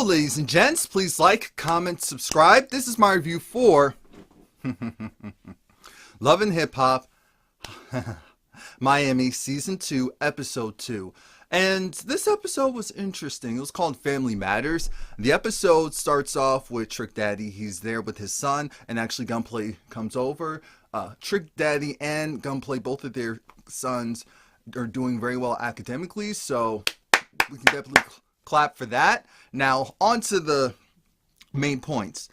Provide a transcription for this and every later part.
ladies and gents, please like, comment, subscribe. This is my review for Love and Hip Hop Miami Season 2, Episode 2. And this episode was interesting. It was called Family Matters. The episode starts off with Trick Daddy. He's there with his son, and actually Gunplay comes over. Trick Daddy and Gunplay, both of their sons, are doing very well academically, so we can definitely clap for that. Now, on to the main points.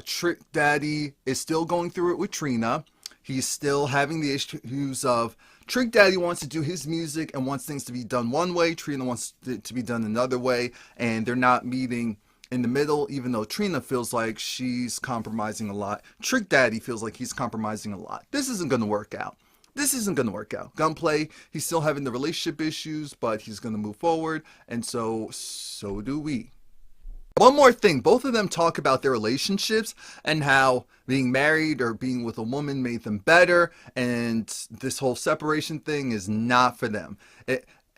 Trick Daddy is still going through it with Trina. He's still having the issues of Trick Daddy wants to do his music and wants things to be done one way. Trina wants it to be done another way, and they're not meeting in the middle, even though Trina feels like she's compromising a lot. Trick Daddy feels like he's compromising a lot. This isn't going to work out. This isn't going to work out. Gunplay, he's still having the relationship issues, but he's going to move forward, and so do we. One more thing, both of them talk about their relationships and how being married or being with a woman made them better, and this whole separation thing is not for them.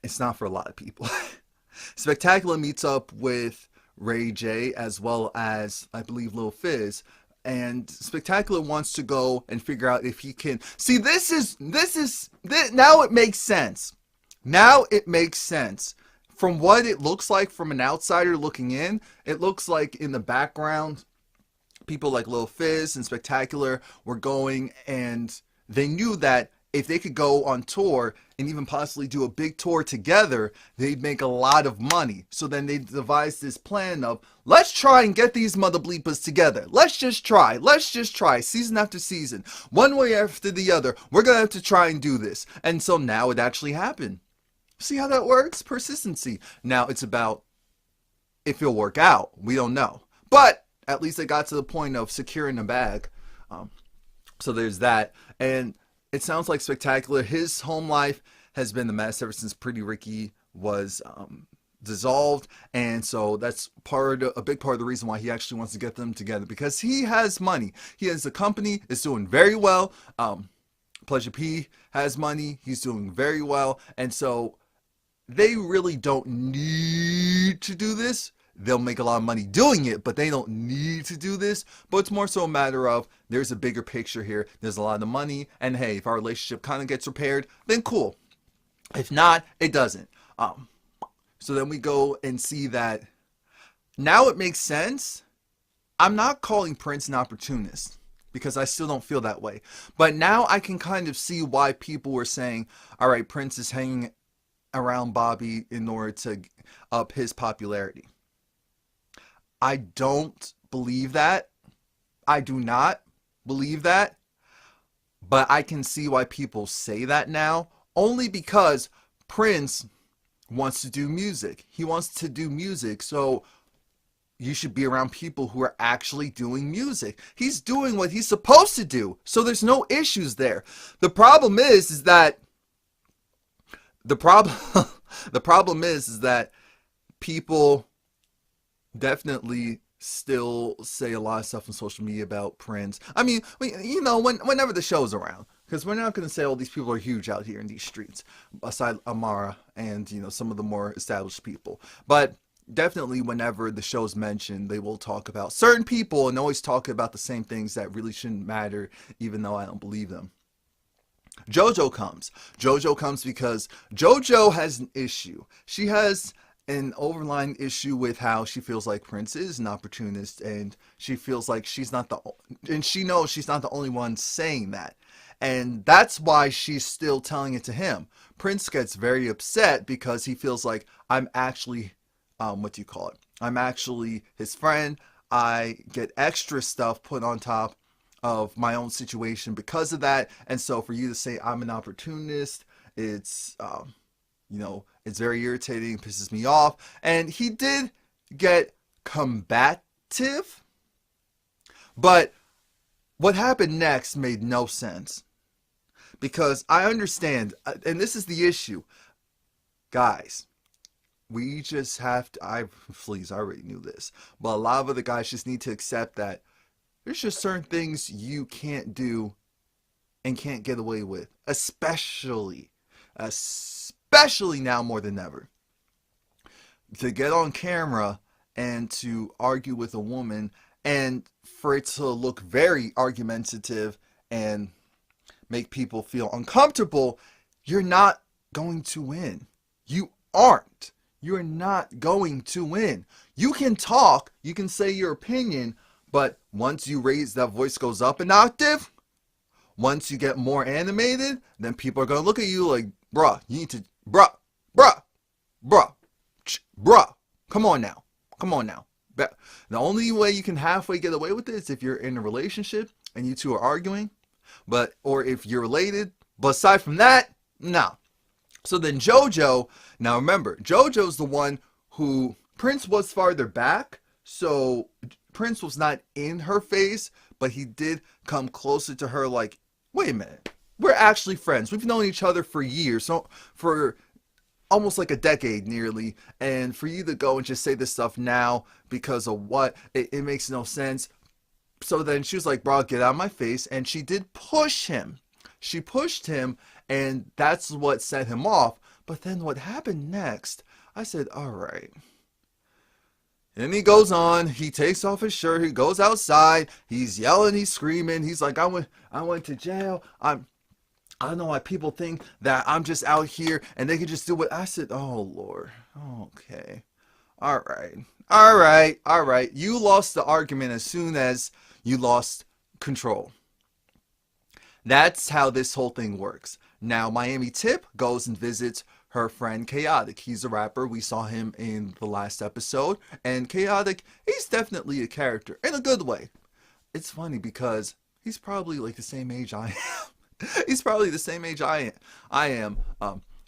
It's not for a lot of people. Spectacular meets up with Ray J as well as, I believe, Lil Fizz, and Spectacular wants to go and figure out if he can see. Now it makes sense. Now it makes sense. From what it looks like from an outsider looking in, it looks like in the background, people like Lil Fizz and Spectacular were going, and they knew that if they could go on tour and even possibly do a big tour together, they'd make a lot of money. So then they devised this plan of, let's try and get these mother bleepers together. Let's just try, season after season, one way after the other. We're going to have to try and do this. And so now it actually happened. See how that works? Persistency. Now it's about if it'll work out. We don't know. But at least they got to the point of securing the bag. So there's that. And it sounds like Spectacular, his home life has been a mess ever since Pretty Ricky was dissolved. And so that's a big part of the reason why he actually wants to get them together. Because he has money. He has a company. It's doing very well. Pleasure P has money. He's doing very well. And so they really don't need to do this. They'll make a lot of money doing it, but they don't need to do this. But it's more so a matter of there's a bigger picture here. There's a lot of money. And hey, if our relationship kind of gets repaired, then cool. If not, it doesn't. So then we go and see that now it makes sense. I'm not calling Prince an opportunist, because I still don't feel that way. But now I can kind of see why people were saying, all right, Prince is hanging around Bobby in order to up his popularity. I don't believe that. I do not believe that. But I can see why people say that now, only because Prince wants to do music. He wants to do music, so you should be around people who are actually doing music. He's doing what he's supposed to do, so there's no issues there. The problem is that people definitely still say a lot of stuff on social media about Prince. I mean, whenever the show's around, because we're not going to say all these people are huge out here in these streets, aside Amara and some of the more established people, but definitely whenever the show's mentioned, they will talk about certain people and always talk about the same things that really shouldn't matter, even though I don't believe them. Jojo comes. Jojo comes because Jojo has an issue. She has an overlying issue with how she feels like Prince is an opportunist, and she feels like she knows she's not the only one saying that. And that's why she's still telling it to him. Prince gets very upset because he feels like, I'm actually I'm actually his friend. I get extra stuff put on top of my own situation because of that. And so for you to say I'm an opportunist, it's, it's very irritating, pisses me off. And he did get combative, but what happened next made no sense. Because I understand, and this is the issue, guys. We just have to, I already knew this, but a lot of other guys just need to accept that there's just certain things you can't do and can't get away with, especially now more than ever. To get on camera and to argue with a woman and for it to look very argumentative and make people feel uncomfortable, you're not going to win. You aren't. You're not going to win. You can talk, you can say your opinion, but once you raise that voice goes up an octave, once you get more animated, then people are going to look at you like, bruh, you need to, bruh, bruh, bruh, bruh, come on now. Come on now. The only way you can halfway get away with it is if you're in a relationship and you two are arguing, or if you're related. But aside from that, no. So then Jojo, now remember, Jojo's the one who, Prince was farther back, so Prince was not in her face, but he did come closer to her like, wait a minute, we're actually friends. We've known each other for years, so for almost like a decade nearly, and for you to go and just say this stuff now because of what, it makes no sense. So then she was like, bro, get out of my face, and she did push him. She pushed him, and that's what set him off. But then what happened next, I said, all right. And he goes on, he takes off his shirt, he goes outside, he's yelling, he's screaming, he's like, I went to jail, I don't know why people think that I'm just out here and they can just do what I said. Oh, Lord. Okay. All right. You lost the argument as soon as you lost control. That's how this whole thing works. Now, Miami Tip goes and visits her friend Chaotic. He's a rapper. We saw him in the last episode. And Chaotic, he's definitely a character in a good way. It's funny because he's probably like the same age I am. He's probably the same age I am.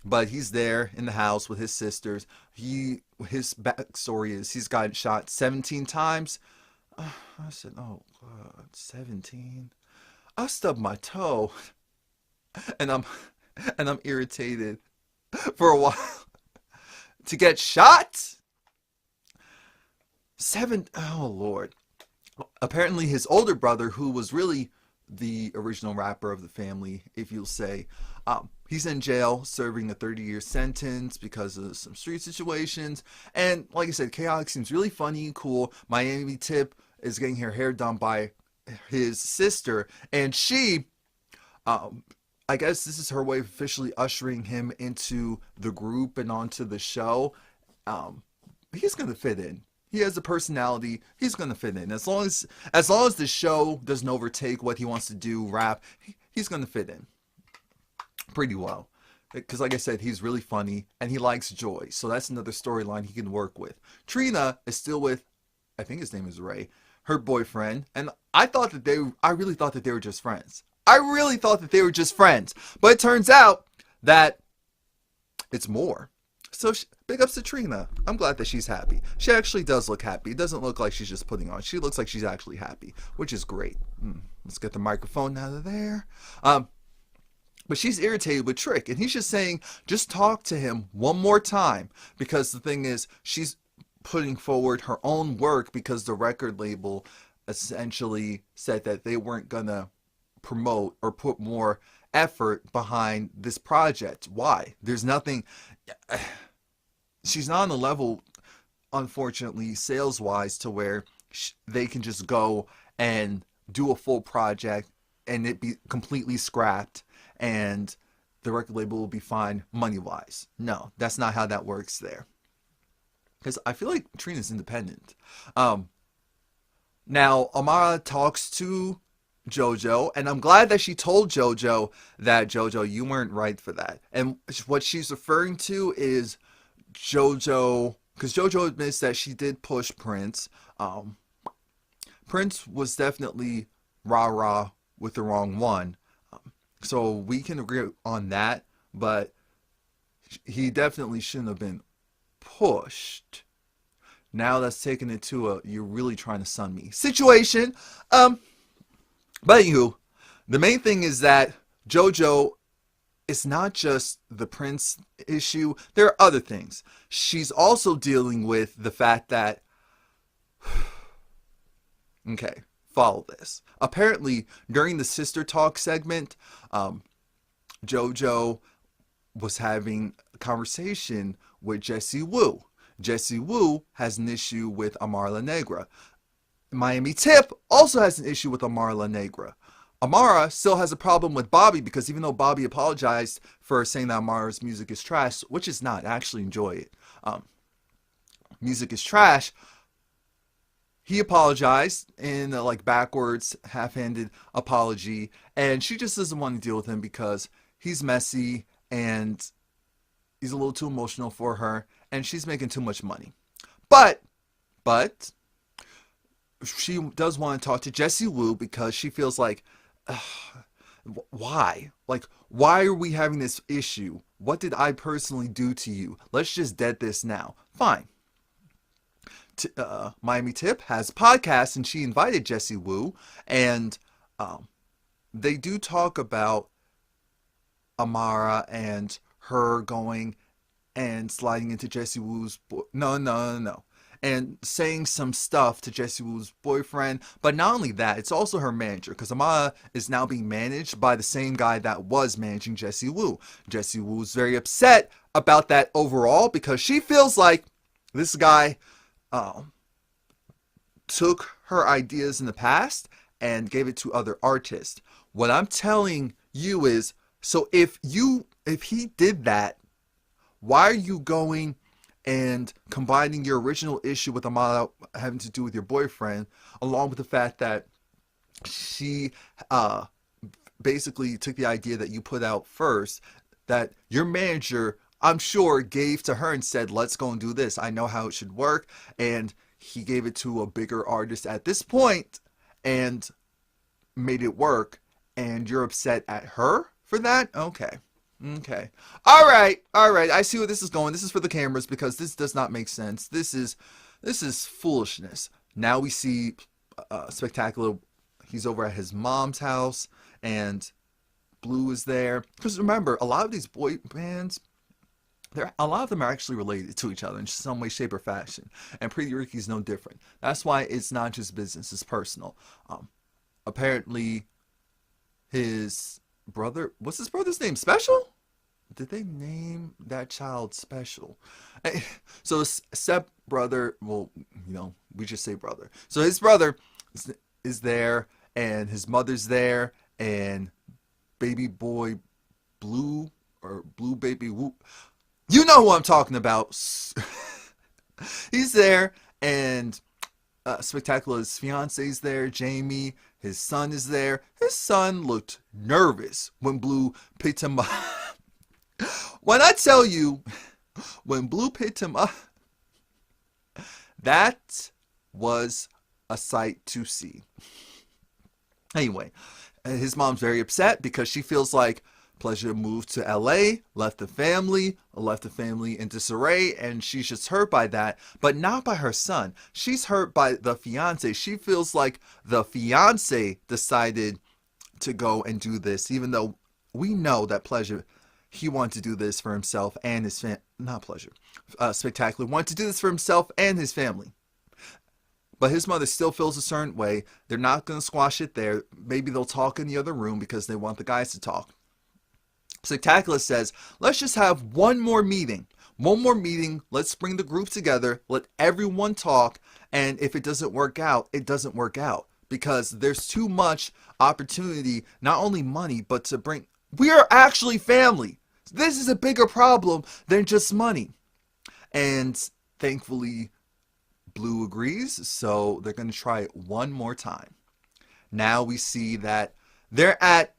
But he's there in the house with his sisters. His backstory is he's gotten shot 17 times. I said, oh God, 17. I stubbed my toe, and I'm irritated for a while. To get shot? Oh Lord. Apparently his older brother, who was really the original rapper of the family, if you'll say, he's in jail serving a 30-year sentence because of some street situations. And like I said, Chaotic seems really funny and cool. Miami Tip is getting her hair done by his sister, and she, I guess this is her way of officially ushering him into the group and onto the show. He's gonna fit in. He has a personality. He's gonna fit in. As long as the show doesn't overtake what he wants to do, rap, he's gonna fit in pretty well. Because like I said, he's really funny and he likes Joy. So that's another storyline he can work with. Trina is still with, I think his name is Ray, her boyfriend. And I really thought that they were just friends. But it turns out that it's more. So big ups to Trina. I'm glad that she's happy. She actually does look happy. It doesn't look like she's just putting on. She looks like she's actually happy, which is great. Let's get the microphone out of there. But she's irritated with Trick, and he's just saying, just talk to him one more time. Because the thing is, she's putting forward her own work because the record label essentially said that they weren't gonna promote or put more effort behind this project. Why? There's nothing. She's not on the level, unfortunately, sales-wise, to where they can just go and do a full project and it be completely scrapped and the record label will be fine money-wise. No, that's not how that works there. Because I feel like Trina's independent. Now, Amara talks to Jojo, and I'm glad that she told Jojo that, Jojo, you weren't right for that. And what she's referring to is Jojo, because Jojo admits that she did push Prince. Prince was definitely rah-rah with the wrong one. So we can agree on that, but he definitely shouldn't have been pushed. Now that's taking it to a you're really trying to sun me situation. But anywho, the main thing is that Jojo, it's not just the Prince issue. There are other things. She's also dealing with the fact that, okay, follow this. Apparently, during the Sister Talk segment, Jojo was having a conversation with Jessie Woo. Jessie Woo has an issue with Amara La Negra. Miami Tip also has an issue with Amara La Negra. Amara still has a problem with Bobby because even though Bobby apologized for saying that Amara's music is trash, which is not, I actually enjoy it. Music is trash. He apologized in a like backwards, half-handed apology, and she just doesn't want to deal with him because he's messy and he's a little too emotional for her, and she's making too much money. But she does want to talk to Jessie Woo because she feels like, why? Like, why are we having this issue? What did I personally do to you? Let's just dead this now. Fine. Miami Tip has a podcast, and she invited Jessie Woo, and they do talk about Amara and her going and sliding into Jessie Woo's no, and saying some stuff to Jessie Woo's boyfriend. But not only that, it's also her manager, because Amara is now being managed by the same guy that was managing Jessie Woo. Jessie Woo's very upset about that overall because she feels like this guy took her ideas in the past and gave it to other artists. What I'm telling you is, so if he did that, why are you going and combining your original issue with Amara having to do with your boyfriend, along with the fact that she basically took the idea that you put out first, that your manager, I'm sure, gave to her and said, let's go and do this. I know how it should work. And he gave it to a bigger artist at this point and made it work. And you're upset at her for that? Okay. All right. I see where this is going. This is for the cameras because this does not make sense. This is foolishness. Now we see Spectacular. He's over at his mom's house and Blue is there. Because remember, a lot of these boy bands, a lot of them are actually related to each other in some way, shape, or fashion. And Pretty Ricky's no different. That's why it's not just business, it's personal. Apparently, his brother, what's his brother's name? Special? Did they name that child Special? So his step brother, well, we just say brother. So his brother is there, and his mother's there, and baby boy Blue, or Blue Baby Whoop. You know who I'm talking about. He's there, and Spectacular's fiance's there, Jamie. His son is there. His son looked nervous when Blue picked him up. When I tell you, when Blue picked him up, that was a sight to see. Anyway, his mom's very upset because she feels like Pleasure moved to LA, left the family in disarray, and she's just hurt by that, but not by her son. She's hurt by the fiance. She feels like the fiance decided to go and do this, even though we know that Pleasure, he wanted to do this for himself and his Spectacular wanted to do this for himself and his family. But his mother still feels a certain way. They're not going to squash it there. Maybe they'll talk in the other room because they want the guys to talk. Spectacular says, let's just have one more meeting. Let's bring the group together. Let everyone talk. And if it doesn't work out, it doesn't work out. Because there's too much opportunity, not only money, but to bring... We are actually family. This is a bigger problem than just money. And thankfully, Blue agrees. So they're going to try it one more time. Now we see that they're at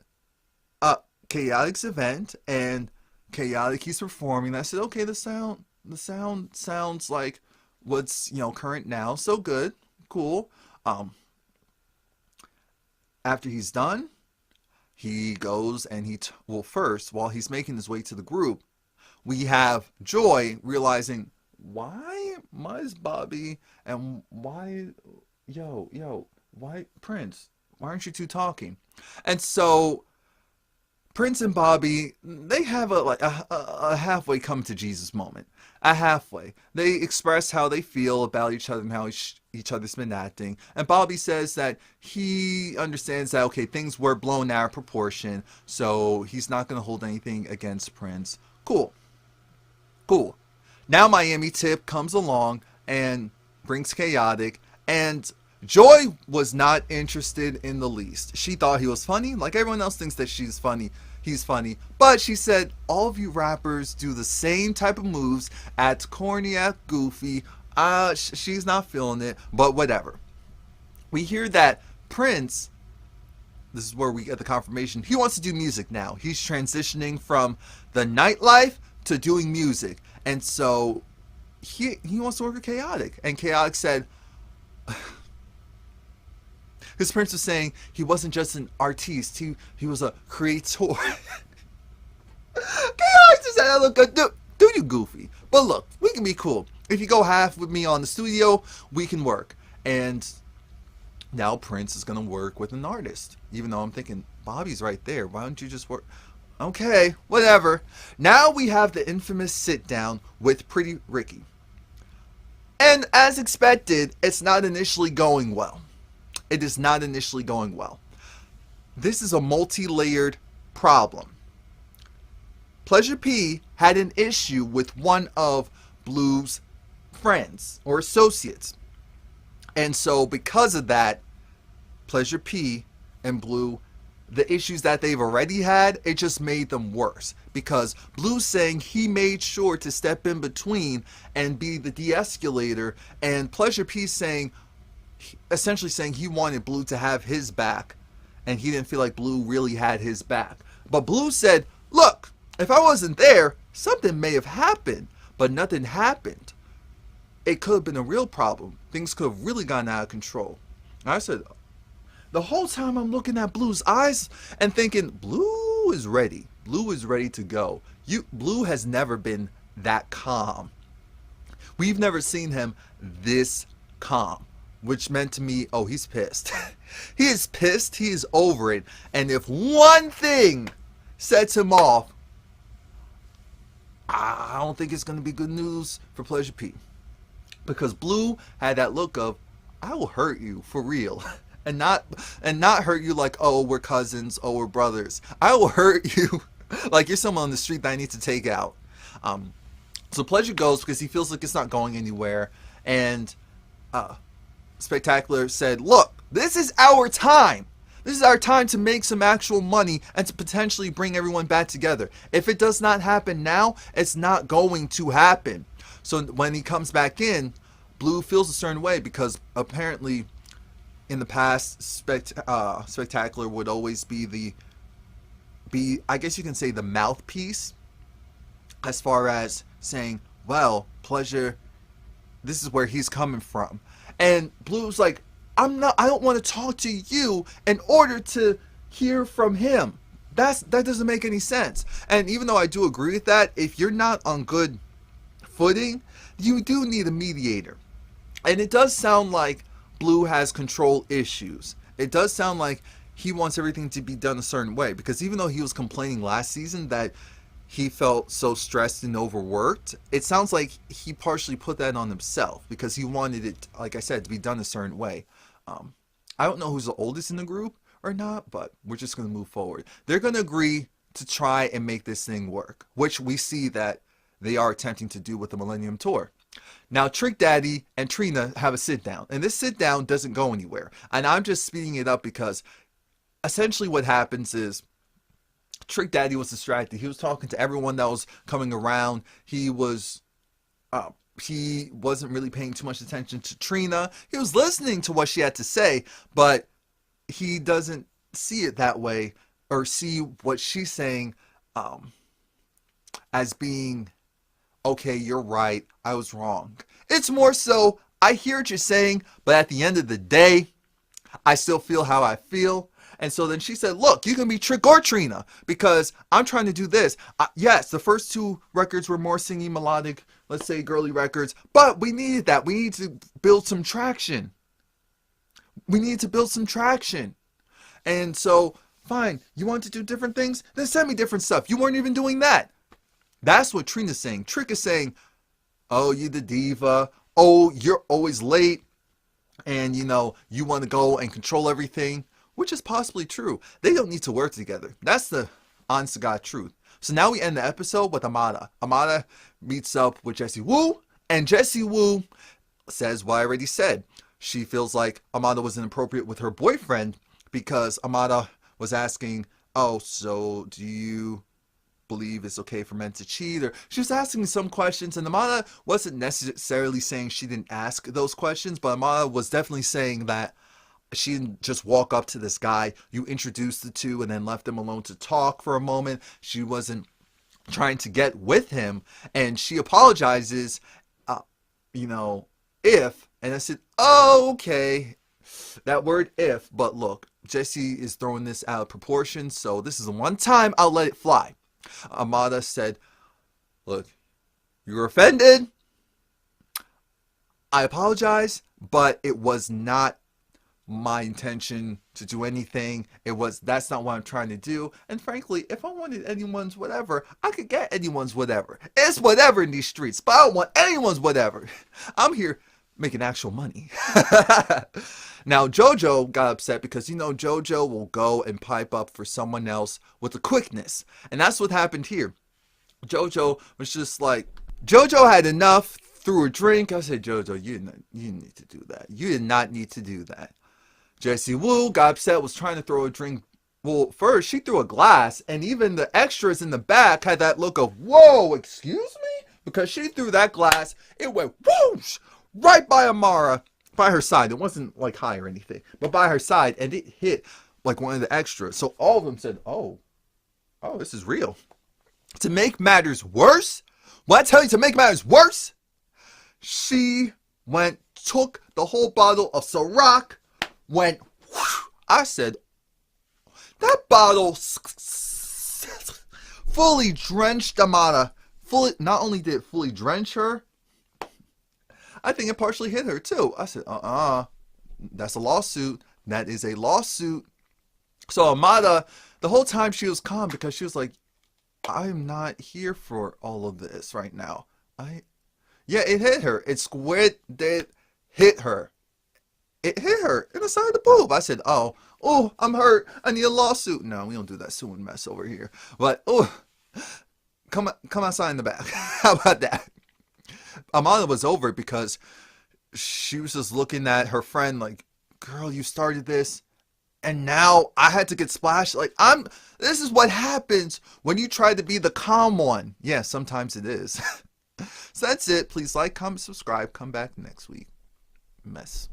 Chaotic's event, and Chaotic, he's performing. I said, okay, the sound sounds like what's current now, so good, cool. After he's done, he goes and first, while he's making his way to the group, we have Joy realizing, why is Bobby and why Prince, why aren't you two talking? And so Prince and Bobby, they have a halfway come to Jesus moment. A halfway. They express how they feel about each other and how each other's been acting. And Bobby says that he understands that, okay, things were blown out of proportion, so he's not going to hold anything against Prince. Cool. Now Miami Tip comes along and brings Chaotic, and Joy was not interested in the least. She thought he was funny, like everyone else thinks that she's funny. He's funny, but she said all of you rappers do the same type of moves. Act corny, act goofy. She's not feeling it, but whatever. We hear that Prince, this is where we get the confirmation, he wants to do music now. He's transitioning from the nightlife to doing music, and so he wants to work with Chaotic. And Chaotic said, because Prince was saying he wasn't just an artiste, he was a creator. Chaotic just said, look, do you goofy, but look, we can be cool. If you go half with me on the studio, we can work. And now Prince is going to work with an artist, even though I'm thinking, Bobby's right there, why don't you just work? Okay, whatever. Now we have the infamous sit down with Pretty Ricky. And as expected, it's not initially going well. It is not initially going well. This is a multi-layered problem. Pleasure P had an issue with one of Blue's friends or associates. And so because of that, Pleasure P and Blue, the issues that they've already had, it just made them worse. Because Blue's saying he made sure to step in between and be the de-escalator, and Pleasure P saying, essentially saying he wanted Blue to have his back, and he didn't feel like Blue really had his back. But Blue said, look, if I wasn't there, something may have happened, but nothing happened. It could have been a real problem. Things could have really gotten out of control. And I said, the whole time I'm looking at Blue's eyes and thinking, Blue is ready. Blue is ready to go. Blue has never been that calm. We've never seen him this calm, which meant to me, oh, he's pissed. He is pissed. He is over it. And if one thing sets him off, I don't think it's going to be good news for Pleasure P. Because Blue had that look of, I will hurt you for real. And not hurt you like, oh, we're cousins, oh, we're brothers. I will hurt you like you're someone on the street that I need to take out. So Pleasure goes because he feels like it's not going anywhere. And Spectacular said, look, this is our time. This is our time to make some actual money and to potentially bring everyone back together. If it does not happen now, it's not going to happen. So when he comes back in, Blue feels a certain way because apparently in the past, Spectacular would always be I guess you can say the mouthpiece as far as saying, well, Pleasure, this is where he's coming from. And Blue's like, I don't want to talk to you in order to hear from him. That doesn't make any sense. And even though I do agree with that, if you're not on good footing, you do need a mediator. And it does sound like Blue has control issues. It does sound like he wants everything to be done a certain way, because even though he was complaining last season that he felt so stressed and overworked, it sounds like he partially put that on himself because he wanted it, like I said, to be done a certain way. I don't know who's the oldest in the group or not, but we're just going to move forward. They're going to agree to try and make this thing work, which we see that they are attempting to do with the Millennium Tour. Now, Trick Daddy and Trina have a sit down, and this sit down doesn't go anywhere. And I'm just speeding it up because essentially what happens is Trick Daddy was distracted. He was talking to everyone that was coming around. He wasn't really paying too much attention to Trina. He was listening to what she had to say, but he doesn't see it that way or see what she's saying as being, okay, you're right, I was wrong. It's more so, I hear what you're saying, but at the end of the day, I still feel how I feel. And so then she said, look, you can be Trick or Trina because I'm trying to do this. Yes, the first two records were more singing melodic, let's say girly records, but we needed that. We need to build some traction. We need to build some traction. And so, fine, you want to do different things? Then send me different stuff. You weren't even doing that. That's what Trina's saying. Trick is saying, oh, you the diva. Oh, you're always late. And, you know, you want to go and control everything, which is possibly true. They don't need to work together. That's the honest to God truth. So now we end the episode with Amada. Amada meets up with Jessie Woo, and Jessie Woo says what I already said. She feels like Amada was inappropriate with her boyfriend because Amada was asking, oh, so do you believe it's okay for men to cheat? Or she was asking some questions, and Amada wasn't necessarily saying she didn't ask those questions, but Amada was definitely saying that she didn't just walk up to this guy, you introduced the two and then left them alone to talk for a moment. She wasn't trying to get with him, and she apologizes, if, and I said, oh, okay, that word if, but look, Jessie is throwing this out of proportion, so this is the one time I'll let it fly. Amada said, look, you were offended, I apologize, but it was not my intention to do anything. That's not what I'm trying to do. And frankly, if I wanted anyone's whatever, I could get anyone's whatever. It's whatever in these streets, but I don't want anyone's whatever. I'm here making actual money. Now, Jojo got upset because, Jojo will go and pipe up for someone else with a quickness. And that's what happened here. Jojo was just like, Jojo had enough, threw a drink. I said, Jojo, you didn't need to do that. You did not need to do that. Jessie Woo got upset, was trying to throw a drink. Well, first, she threw a glass, and even the extras in the back had that look of, whoa, excuse me? Because she threw that glass, it went whoosh, right by Amara, by her side. It wasn't like high or anything, but by her side, and it hit like one of the extras. So all of them said, oh, this is real. To make matters worse, when I tell you to make matters worse, she took the whole bottle of Ciroc, went, whoosh. I said, that bottle fully drenched Amada. Not only did it fully drench her, I think it partially hit her too. I said, that's a lawsuit. That is a lawsuit. So Amada, the whole time she was calm because she was like, I'm not here for all of this right now. Yeah, it hit her. It hit her. It hit her in the side of the boob. I said, oh, I'm hurt. I need a lawsuit. No, we don't do that suing mess over here. But, come outside in the back. How about that? Amanda was over it because she was just looking at her friend like, girl, you started this, and now I had to get splashed. Like, this is what happens when you try to be the calm one. Yeah, sometimes it is. So that's it. Please like, comment, subscribe. Come back next week. Mess.